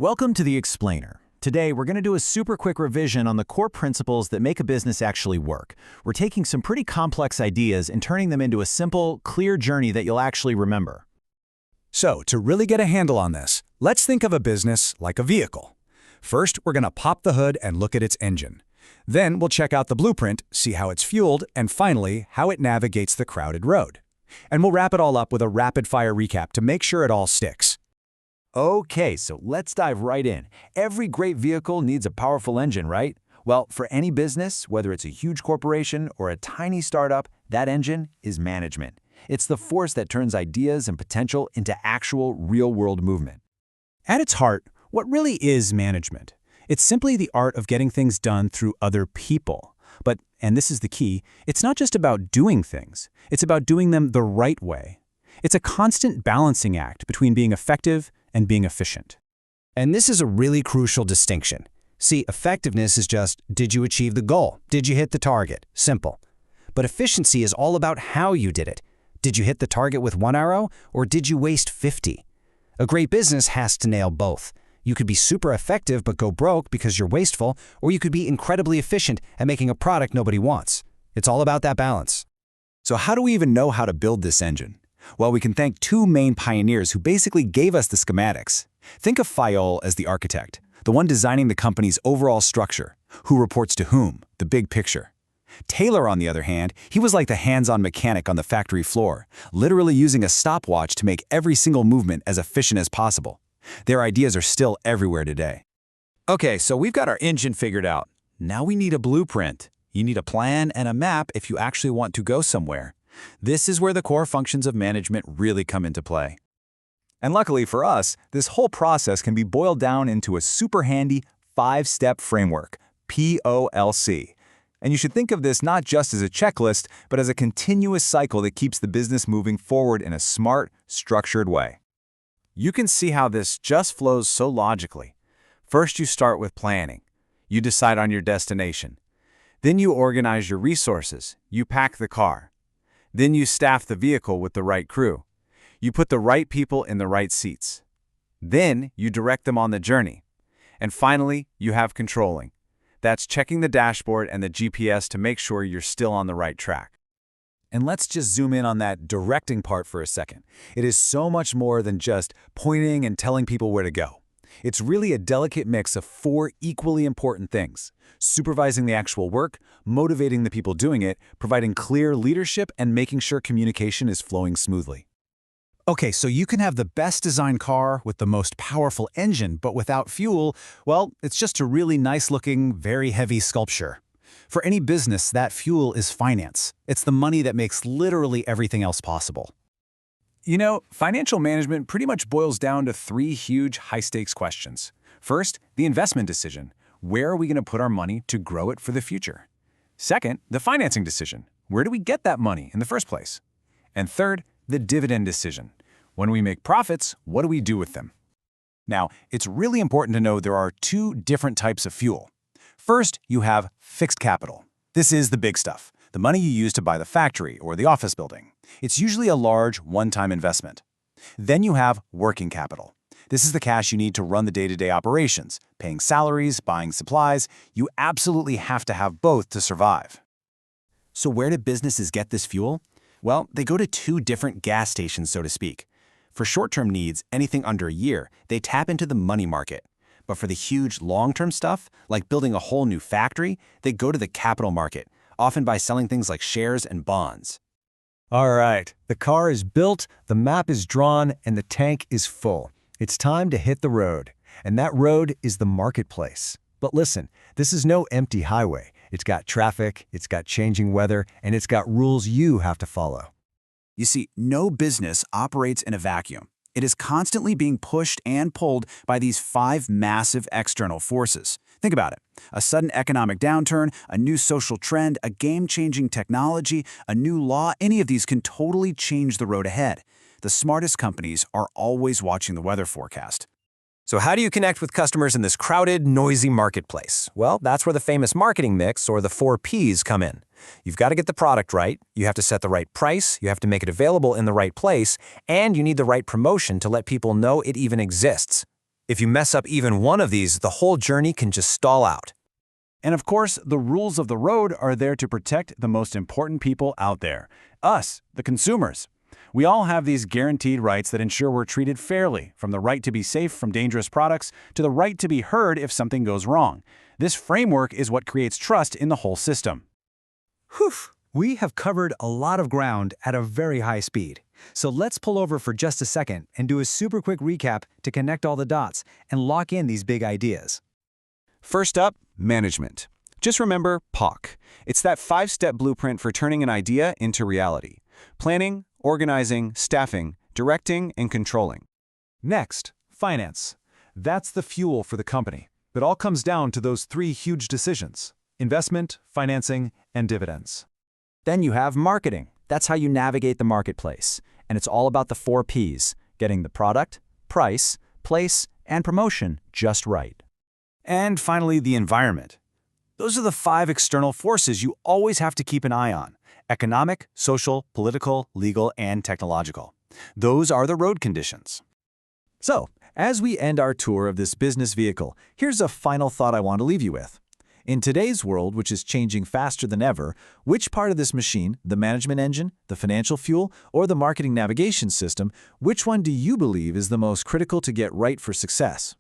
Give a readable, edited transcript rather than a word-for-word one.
Welcome to The Explainer. Today, we're going to do a super quick revision on the core principles that make a business actually work. We're taking some pretty complex ideas and turning them into a simple, clear journey that you'll actually remember. So, to really get a handle on this, let's think of a business like a vehicle. First, we're going to pop the hood and look at its engine. Then we'll check out the blueprint, see how it's fueled, and finally, how it navigates the crowded road. And we'll wrap it all up with a rapid-fire recap to make sure it all sticks. Okay, so let's dive right in. Every great vehicle needs a powerful engine, right? Well, for any business, whether it's a huge corporation or a tiny startup, that engine is management. It's the force that turns ideas and potential into actual real-world movement. At its heart, what really is management? It's simply the art of getting things done through other people. But, and this is the key, it's not just about doing things. It's about doing them the right way. It's a constant balancing act between being effective and being efficient. And this is a really crucial distinction. See, effectiveness is just, did you achieve the goal? Did you hit the target? Simple. But efficiency is all about how you did it. Did you hit the target with 1 arrow, or did you waste 50? A great business has to nail both. You could be super effective but go broke because you're wasteful, or you could be incredibly efficient at making a product nobody wants. It's all about that balance. So how do we even know how to build this engine? Well, we can thank two main pioneers who basically gave us the schematics. Think of Fayol as the architect, the one designing the company's overall structure, who reports to whom, the big picture. Taylor, on the other hand, he was like the hands-on mechanic on the factory floor, literally using a stopwatch to make every single movement as efficient as possible. Their ideas are still everywhere today. Okay, so we've got our engine figured out. Now we need a blueprint. You need a plan and a map if you actually want to go somewhere. This is where the core functions of management really come into play. And luckily for us, this whole process can be boiled down into a super handy 5-step framework, POLC. And you should think of this not just as a checklist, but as a continuous cycle that keeps the business moving forward in a smart, structured way. You can see how this just flows so logically. First, you start with planning. You decide on your destination. Then you organize your resources. You pack the car. Then you staff the vehicle with the right crew. You put the right people in the right seats. Then you direct them on the journey. And finally, you have controlling. That's checking the dashboard and the GPS to make sure you're still on the right track. And let's just zoom in on that directing part for a second. It is so much more than just pointing and telling people where to go. It's really a delicate mix of 4 equally important things: supervising the actual work, motivating the people doing it, providing clear leadership, and making sure communication is flowing smoothly. Okay, so you can have the best designed car with the most powerful engine, but without fuel, well, it's just a really nice-looking, very heavy sculpture. For any business, that fuel is finance. It's the money that makes literally everything else possible. You know, financial management pretty much boils down to 3 huge high-stakes questions. First, the investment decision. Where are we going to put our money to grow it for the future? Second, the financing decision. Where do we get that money in the first place? And third, the dividend decision. When we make profits, what do we do with them? Now, it's really important to know there are 2 different types of fuel. First, you have fixed capital. This is the big stuff, the money you use to buy the factory or the office building. It's usually a large, one-time investment. Then you have working capital. This is the cash you need to run the day-to-day operations, paying salaries, buying supplies. You absolutely have to have both to survive. So where do businesses get this fuel? Well, they go to 2 different gas stations, so to speak. For short-term needs, anything under a year, they tap into the money market. But for the huge long-term stuff, like building a whole new factory, they go to the capital market, often by selling things like shares and bonds. All right, the car is built, the map is drawn, and the tank is full. It's time to hit the road. And that road is the marketplace. But listen, this is no empty highway. It's got traffic, it's got changing weather, and it's got rules you have to follow. You see, no business operates in a vacuum. It is constantly being pushed and pulled by these 5 massive external forces. Think about it. A sudden economic downturn, a new social trend, a game-changing technology, a new law, any of these can totally change the road ahead. The smartest companies are always watching the weather forecast. So how do you connect with customers in this crowded, noisy marketplace? Well, that's where the famous marketing mix, or the 4 Ps, come in. You've got to get the product right, you have to set the right price, you have to make it available in the right place, and you need the right promotion to let people know it even exists. If you mess up even one of these, the whole journey can just stall out. And of course, the rules of the road are there to protect the most important people out there, us, the consumers. We all have these guaranteed rights that ensure we're treated fairly, from the right to be safe from dangerous products to the right to be heard if something goes wrong. This framework is what creates trust in the whole system. Whew! We have covered a lot of ground at a very high speed. So let's pull over for just a second and do a super quick recap to connect all the dots and lock in these big ideas. First up, management. Just remember POC. It's that 5-step blueprint for turning an idea into reality. Planning, organizing, staffing, directing, and controlling. Next, finance. That's the fuel for the company. It all comes down to those 3 huge decisions: investment, financing, and dividends. Then you have marketing. That's how you navigate the marketplace. And it's all about the 4 Ps, getting the product, price, place, and promotion just right. And finally, the environment. Those are the 5 external forces you always have to keep an eye on: economic, social, political, legal, and technological. Those are the road conditions. So, as we end our tour of this business vehicle, here's a final thought I want to leave you with. In today's world, which is changing faster than ever, which part of this machine, the management engine, the financial fuel, or the marketing navigation system, which one do you believe is the most critical to get right for success?